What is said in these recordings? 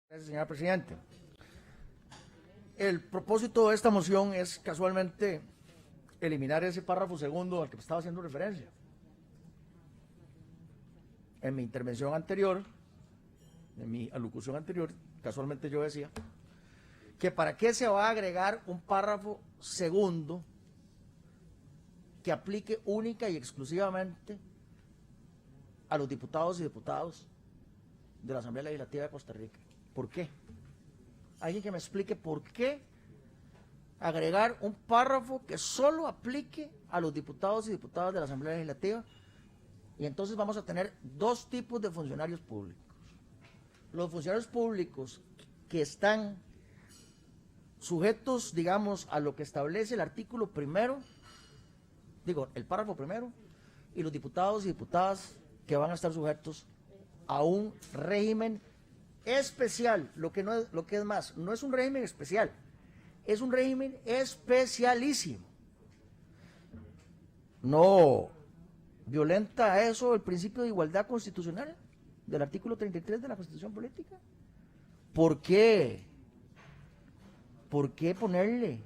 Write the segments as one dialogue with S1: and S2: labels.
S1: Gracias, señor presidente. El propósito de esta moción es casualmente eliminar ese párrafo segundo al que estaba haciendo referencia. En mi intervención anterior, en mi alocución anterior, casualmente yo decía que para qué se va a agregar un párrafo segundo que aplique única y exclusivamente a los diputados y diputadas de la Asamblea Legislativa de Costa Rica. ¿Por qué? Alguien que me explique por qué agregar un párrafo que solo aplique a los diputados y diputadas de la Asamblea Legislativa, y entonces vamos a tener dos tipos de funcionarios públicos. Los funcionarios públicos que están sujetos, digamos, a lo que establece el artículo primero, el párrafo primero, y los diputados y diputadas que van a estar sujetos a un régimen especial. Lo que es más, no es un régimen especial, es un régimen especialísimo. No violenta eso el principio de igualdad constitucional del artículo 33 de la Constitución Política. ¿Por qué? ¿Por qué ponerle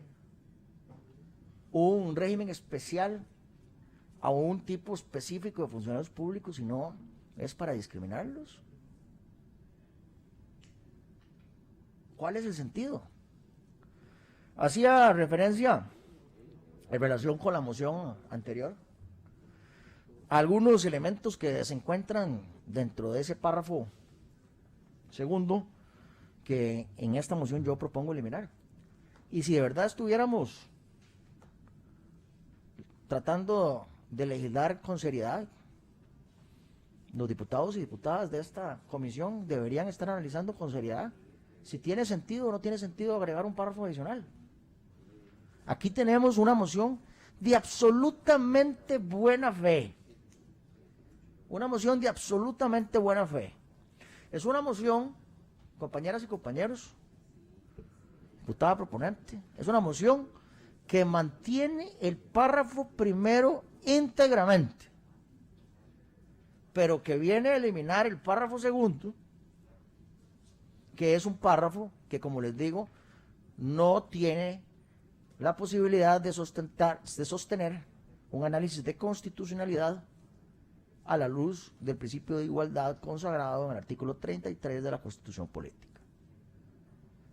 S1: un régimen especial a un tipo específico de funcionarios públicos si no es para discriminarlos? ¿Cuál es el sentido? Hacía referencia en relación con la moción anterior a algunos elementos que se encuentran dentro de ese párrafo segundo que en esta moción yo propongo eliminar. Y si de verdad estuviéramos tratando de legislar con seriedad, los diputados y diputadas de esta comisión deberían estar analizando con seriedad si tiene sentido o no tiene sentido agregar un párrafo adicional. Aquí tenemos una moción de absolutamente buena fe. Una moción de absolutamente buena fe. Es una moción, compañeras y compañeros, diputada proponente, es una moción que mantiene el párrafo primero íntegramente, pero que viene a eliminar el párrafo segundo, que es un párrafo que, como les digo, no tiene la posibilidad de sostener un análisis de constitucionalidad a la luz del principio de igualdad consagrado en el artículo 33 de la Constitución Política.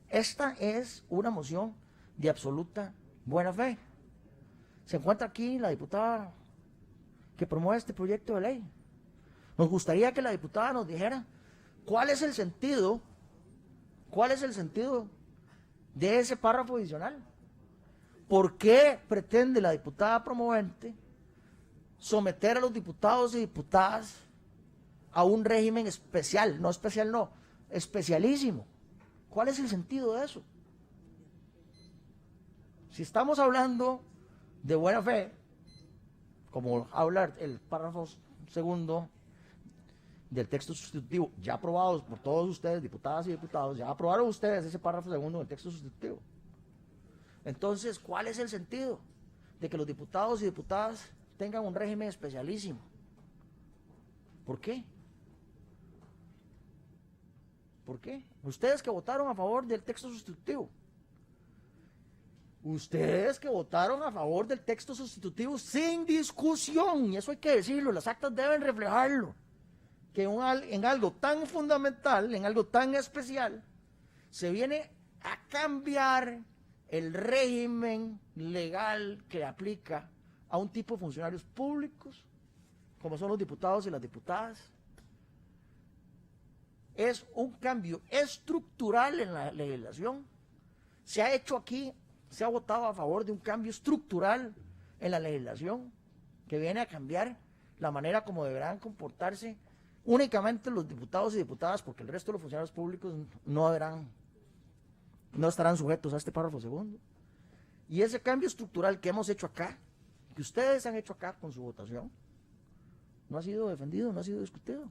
S1: Esta es una moción de absoluta buena fe. Se encuentra aquí la diputada que promueve este proyecto de ley. Nos gustaría que la diputada nos dijera cuál es el sentido de ese párrafo adicional. ¿Por qué pretende la diputada promovente someter a los diputados y diputadas a un régimen especial? No especial, no, especialísimo. ¿Cuál es el sentido de eso? Si estamos hablando de buena fe, como habla el párrafo segundo del texto sustitutivo, ya aprobados por todos ustedes, diputadas y diputados, ya aprobaron ustedes ese párrafo segundo del texto sustitutivo. Entonces, ¿cuál es el sentido de que los diputados y diputadas tengan un régimen especialísimo? ¿Por qué? ¿Por qué? Ustedes que votaron a favor del texto sustitutivo. Ustedes que votaron a favor del texto sustitutivo sin discusión, y eso hay que decirlo, las actas deben reflejarlo, que en algo tan fundamental, en algo tan especial, se viene a cambiar el régimen legal que aplica a un tipo de funcionarios públicos, como son los diputados y las diputadas. Es un cambio estructural en la legislación. Se ha hecho aquí, se ha votado a favor de un cambio estructural en la legislación que viene a cambiar la manera como deberán comportarse únicamente los diputados y diputadas, porque el resto de los funcionarios públicos no estarán sujetos a este párrafo segundo. Y ese cambio estructural que hemos hecho acá, que ustedes han hecho acá con su votación, no ha sido defendido, no ha sido discutido.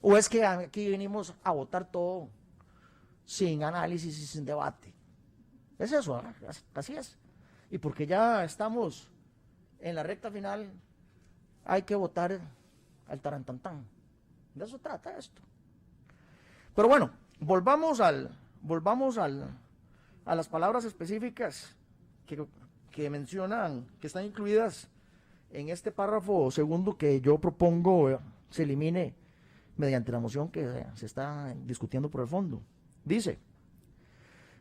S1: ¿O es que aquí venimos a votar todo sin análisis y sin debate? Es eso, ¿eh? Así es. Y porque ya estamos en la recta final, hay que votar al tarantantán. De eso trata esto. Pero bueno, volvamos a las palabras específicas que mencionan, que están incluidas en este párrafo segundo que yo propongo se elimine mediante la moción que se está discutiendo por el fondo. Dice,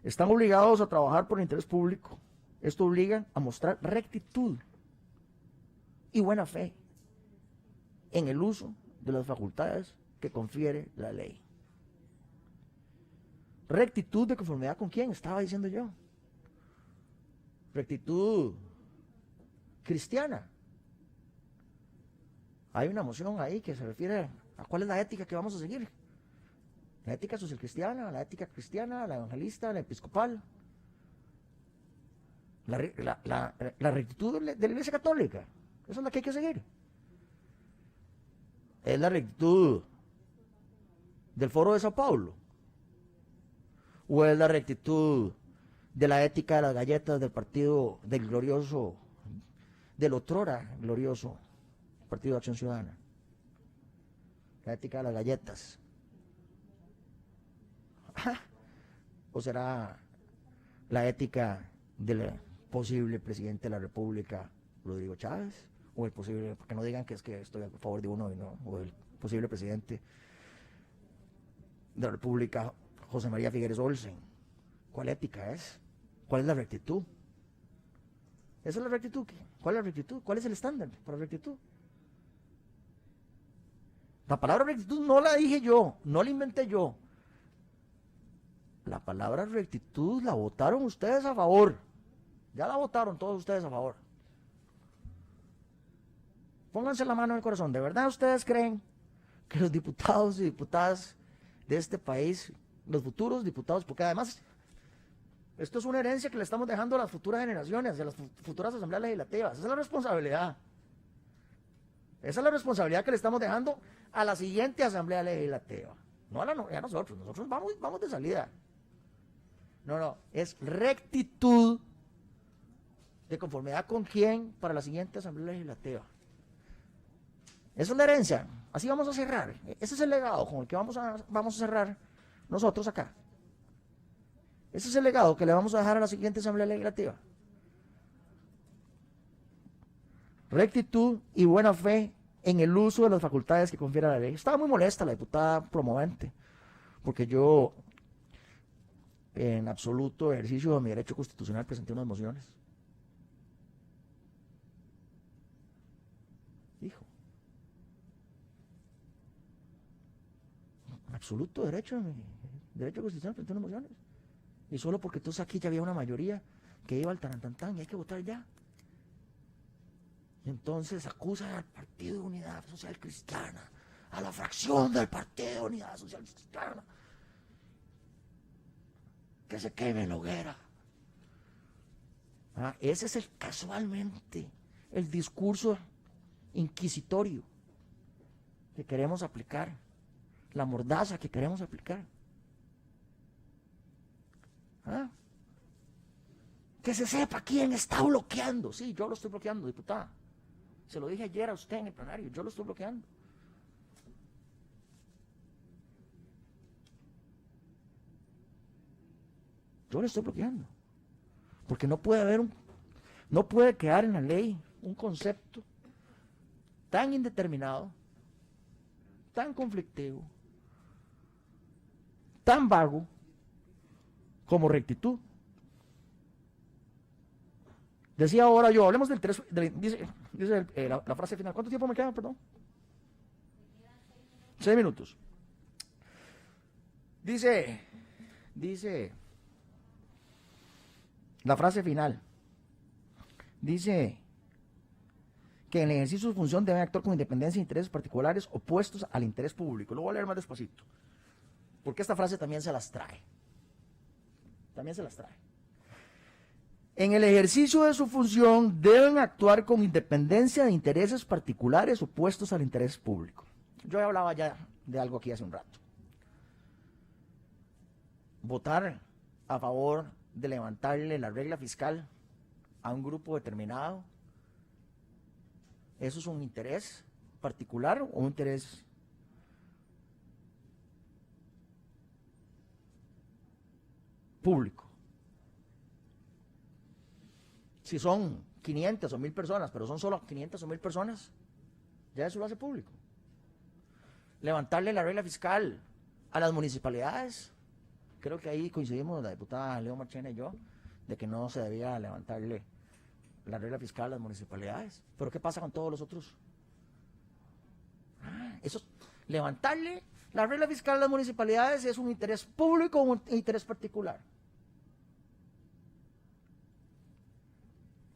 S1: están obligados a trabajar por el interés público. Esto obliga a mostrar rectitud y buena fe en el uso de las facultades que confiere la ley. Rectitud de conformidad con quién, estaba diciendo yo. Rectitud cristiana. Hay una moción ahí que se refiere a cuál es la ética que vamos a seguir. La ética social cristiana, la ética cristiana, la evangelista, la episcopal. La rectitud de la Iglesia Católica. Esa es la que hay que seguir. Es la rectitud del Foro de Sao Paulo. ¿O es la rectitud de la ética de las galletas del partido del glorioso, del otrora glorioso Partido de Acción Ciudadana? La ética de las galletas. ¿O será la ética del posible presidente de la República, Rodrigo Chávez? ¿O el posible, porque no digan que es que estoy a favor de uno y no, o el posible presidente de la República, José María Figueres Olsen? ¿Cuál ética es? ¿Cuál es la rectitud? ¿Esa es la rectitud? ¿Cuál es la rectitud? ¿Cuál es el estándar para la rectitud? La palabra rectitud no la dije yo, no la inventé yo. La palabra rectitud la votaron ustedes a favor. Ya la votaron todos ustedes a favor. Pónganse la mano en el corazón. ¿De verdad ustedes creen que los diputados y diputadas de este país, los futuros diputados, porque además esto es una herencia que le estamos dejando a las futuras generaciones, a las futuras asambleas legislativas? Esa es la responsabilidad. Esa es la responsabilidad que le estamos dejando a la siguiente asamblea legislativa. No a nosotros. Nosotros vamos de salida. No, es rectitud de conformidad con quién para la siguiente asamblea legislativa. Esa es la herencia. Así vamos a cerrar. Ese es el legado con el que vamos a cerrar nosotros acá. Ese es el legado que le vamos a dejar a la siguiente asamblea legislativa. Rectitud y buena fe en el uso de las facultades que confiere la ley. Estaba muy molesta la diputada promovente, porque yo, en absoluto ejercicio de mi derecho constitucional, presenté unas mociones. Hijo. En absoluto derecho de mi derecho constitucional, presenté unas mociones. Y solo porque entonces aquí ya había una mayoría que iba al tarantantán y hay que votar ya. Y entonces acusan al Partido de Unidad Social Cristiana, a la fracción del Partido de Unidad Social Cristiana, que se queme en la hoguera. Ese es casualmente el discurso inquisitorio que queremos aplicar, la mordaza que queremos aplicar. Que se sepa quién está bloqueando. Sí, yo lo estoy bloqueando, diputada. Se lo dije ayer a usted en el plenario, yo lo estoy bloqueando. Yo lo estoy bloqueando. Porque no puede quedar en la ley un concepto tan indeterminado, tan conflictivo, tan vago como rectitud. Decía ahora yo, hablemos del 3, dice la frase final. ¿Cuánto tiempo me queda, perdón? 6 minutos. Dice la frase final. Dice que en el ejercicio de su función deben actuar con independencia e intereses particulares opuestos al interés público. Lo voy a leer más despacito, porque esta frase también se las trae. En el ejercicio de su función deben actuar con independencia de intereses particulares opuestos al interés público. Yo hablaba ya de algo aquí hace un rato. Votar a favor de levantarle la regla fiscal a un grupo determinado, ¿eso es un interés particular o un interés público. Si son 500 o 1000 personas, pero son solo 500 o 1000 personas, ya eso lo hace público. Levantarle la regla fiscal a las municipalidades, creo que ahí coincidimos la diputada Leo Marchena y yo, de que no se debía levantarle la regla fiscal a las municipalidades. Pero ¿qué pasa con todos los otros? Eso, levantarle la regla fiscal a las municipalidades es un interés público o un interés particular.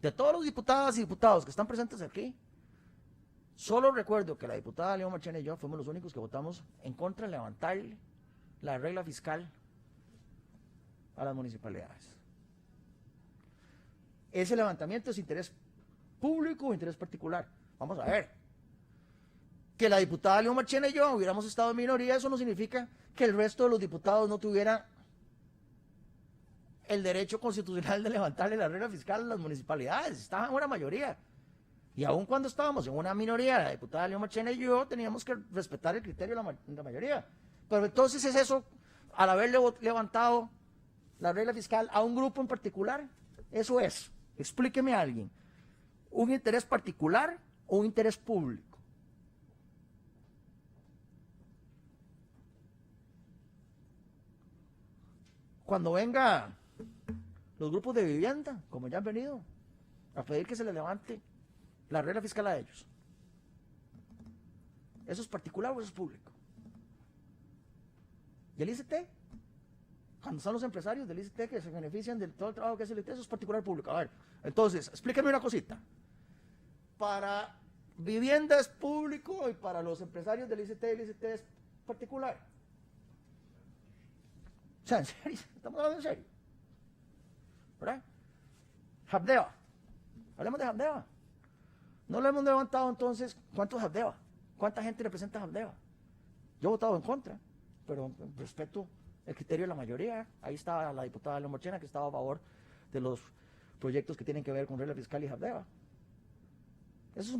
S1: De todos los diputadas y diputados que están presentes aquí, solo recuerdo que la diputada Leo Marchena y yo fuimos los únicos que votamos en contra de levantarle la regla fiscal a las municipalidades. Ese levantamiento es interés público o interés particular. Vamos a ver. Que la diputada Leo Marchena y yo hubiéramos estado en minoría, eso no significa que el resto de los diputados no tuvieran el derecho constitucional de levantarle la regla fiscal a las municipalidades. Estaban en una mayoría. Y aun cuando estábamos en una minoría, la diputada Leo Marchena y yo teníamos que respetar el criterio de la mayoría. Pero entonces es eso, al haberle levantado la regla fiscal a un grupo en particular, eso es, explíqueme a alguien, ¿un interés particular o un interés público? Cuando venga los grupos de vivienda, como ya han venido, a pedir que se les levante la regla fiscal a ellos, ¿eso es particular o eso es público? ¿Y el ICT? Cuando son los empresarios del ICT que se benefician de todo el trabajo que hace el ICT, eso es particular o público. A ver, entonces, explíqueme una cosita. Para vivienda es público y para los empresarios del ICT, el ICT es particular. O sea, en serio, estamos hablando en serio. ¿Verdad? Habdeba. Hablemos de Habdeba. No le hemos levantado entonces cuánto es Habdeba. ¿Cuánta gente representa a Habdeba? Yo he votado en contra, pero respeto el criterio de la mayoría. Ahí estaba la diputada Leo Marchena, que estaba a favor de los proyectos que tienen que ver con regla fiscal y Habdeba. ¿Eso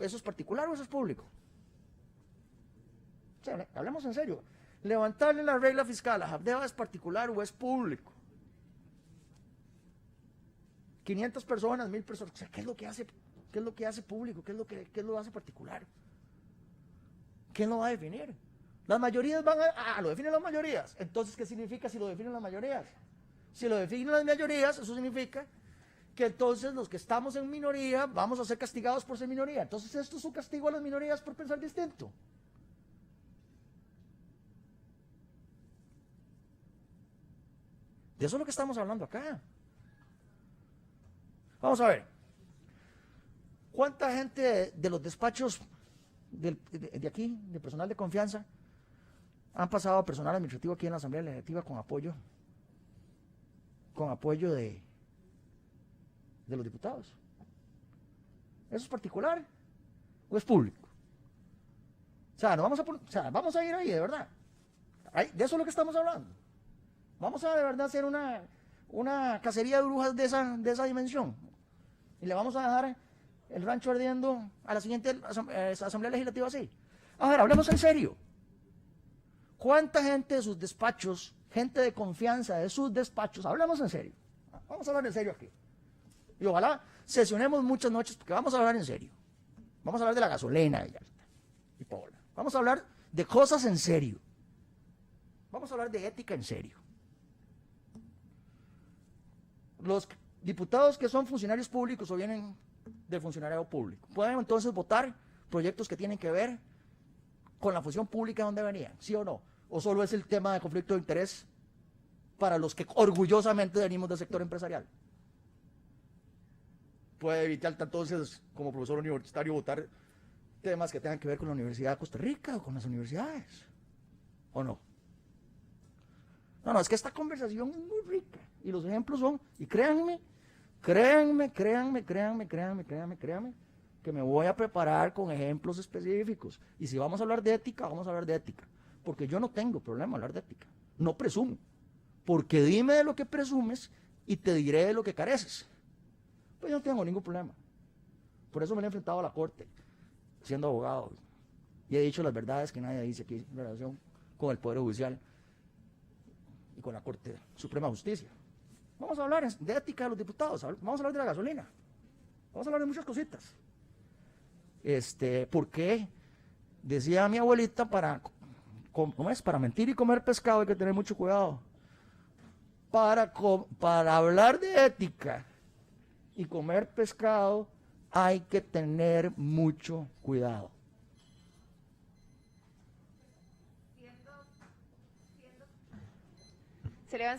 S1: es particular o eso es público? O sea, hablemos en serio. Levantarle la regla fiscal a Habdeba es particular o es público. 500 personas, 1000 personas. O sea, ¿qué es lo que hace público? ¿Qué es lo que hace particular? ¿Quién lo va a definir? Las mayorías lo definen las mayorías. Entonces, ¿qué significa si lo definen las mayorías? Si lo definen las mayorías, eso significa que entonces los que estamos en minoría vamos a ser castigados por ser minoría. Entonces, esto es un castigo a las minorías por pensar distinto. De eso es lo que estamos hablando acá. Vamos a ver. ¿Cuánta gente de los despachos de aquí, de personal de confianza, han pasado a personal administrativo aquí en la Asamblea Legislativa con apoyo de los diputados? ¿Eso es particular o es público? O sea, vamos a ir ahí, de verdad. De eso es lo que estamos hablando. Vamos a de verdad hacer una cacería de brujas de esa dimensión. Y le vamos a dejar el rancho ardiendo a la siguiente Asamblea Legislativa así. A ver, hablemos en serio. ¿Cuánta gente de sus despachos, gente de confianza de sus despachos, hablemos en serio? Vamos a hablar en serio aquí. Y ojalá sesionemos muchas noches porque vamos a hablar en serio. Vamos a hablar de la gasolina de Yalta y Paola. Vamos a hablar de cosas en serio. Vamos a hablar de ética en serio. Los diputados que son funcionarios públicos o vienen del funcionariado público pueden entonces votar proyectos que tienen que ver con la función pública donde venían, ¿sí o no? ¿O solo es el tema de conflicto de interés para los que orgullosamente venimos del sector empresarial? Puede evitar entonces, como profesor universitario, votar temas que tengan que ver con la Universidad de Costa Rica o con las universidades, ¿o no? No, es que esta conversación es muy rica y los ejemplos son, y créanme, que me voy a preparar con ejemplos específicos. Y si vamos a hablar de ética, vamos a hablar de ética. Porque yo no tengo problema hablar de ética. No presumo. Porque dime de lo que presumes y te diré de lo que careces. Pues yo no tengo ningún problema. Por eso me he enfrentado a la corte, siendo abogado. Y he dicho las verdades que nadie dice aquí en relación con el Poder Judicial. con la Corte Suprema de Justicia. Vamos a hablar de ética de los diputados, vamos a hablar de la gasolina, vamos a hablar de muchas cositas. Porque decía mi abuelita, para mentir y comer pescado hay que tener mucho cuidado. Para hablar de ética y comer pescado hay que tener mucho cuidado.
S2: Se le va